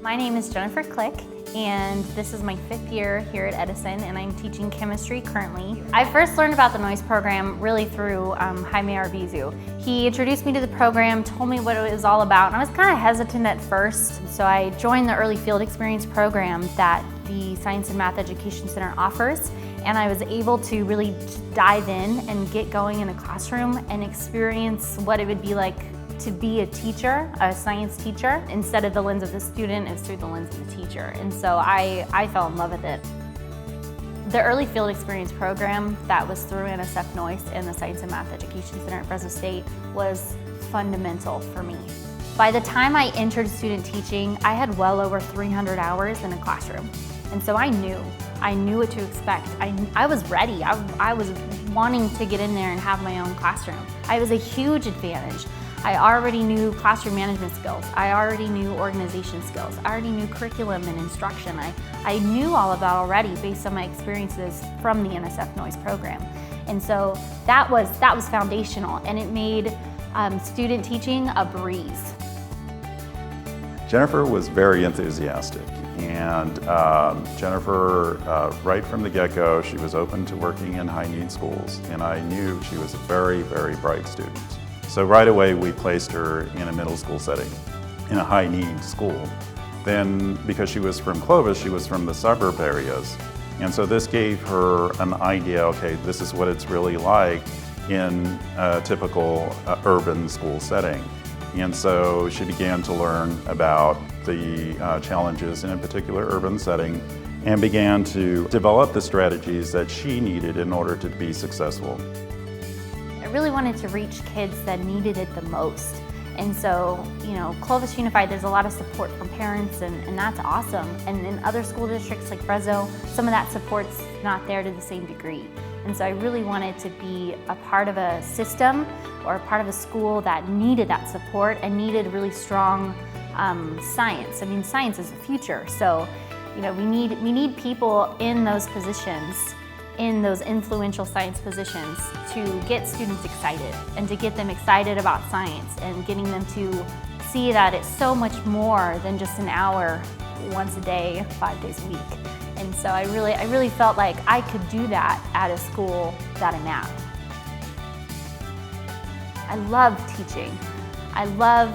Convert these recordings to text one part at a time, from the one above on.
My name is Jennifer Click, and this is my 5th year here at Edison, and I'm teaching chemistry currently. I first learned about the Noyce program really through Jaime Arbizu. He introduced me to the program, told me what it was all about, and I was kind of hesitant at first. So I joined the Early Field Experience program that the Science and Math Education Center offers, and I was able to really dive in and get going in a classroom and experience what it would be like to be a teacher, a science teacher. Instead of the lens of the student, it's through the lens of the teacher. And so I fell in love with it. The Early Field Experience program that was through NSF Noyce and the Science and Math Education Center at Fresno State was fundamental for me. By the time I entered student teaching, I had well over 300 hours in a classroom. And so I knew what to expect. I was ready. I was wanting to get in there and have my own classroom. It was a huge advantage. I already knew classroom management skills. I already knew organization skills. I already knew curriculum and instruction. I knew all of that already based on my experiences from the NSF Noyce program. And so that was foundational, and it made student teaching a breeze. Jennifer was very enthusiastic, and Jennifer, right from the get-go, she was open to working in high-need schools, and I knew she was a very, very bright student. So right away we placed her in a middle school setting, in a high-need school. Then, because she was from Clovis, she was from the suburb areas, and so this gave her an idea, okay, this is what it's really like in a typical urban school setting. And so she began to learn about the challenges in a particular urban setting and began to develop the strategies that she needed in order to be successful. I really wanted to reach kids that needed it the most. And so, Clovis Unified, there's a lot of support from parents, and that's awesome. And in other school districts like Fresno, some of that support's not there to the same degree. And so I really wanted to be a part of a system or a part of a school that needed that support and needed really strong science. I mean, science is the future. So, we need people in those positions, in those influential science positions, to get students excited and to get them excited about science and getting them to see that it's so much more than just an hour once a day, 5 days a week. And so I really felt like I could do that at a school that I'm at. I love teaching. I love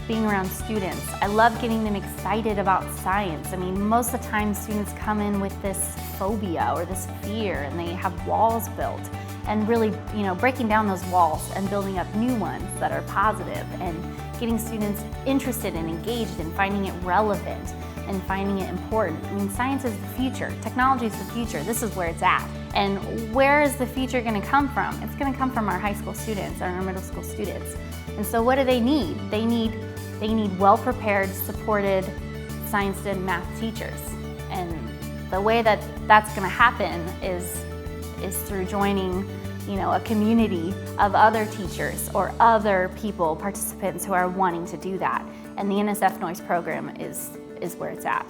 being around students. I love getting them excited about science. I mean, most of the time students come in with this phobia or this fear, and they have walls built. And really, breaking down those walls and building up new ones that are positive, and getting students interested and engaged and finding it relevant and finding it important. I mean, science is the future. Technology is the future. This is where it's at. And where is the future going to come from? It's going to come from our high school students and our middle school students. And so what do they need? They need well-prepared, supported science and math teachers. And the way that that's going to happen is through joining, a community of other teachers or other people, participants who are wanting to do that. And the NSF Noyce program is where it's at.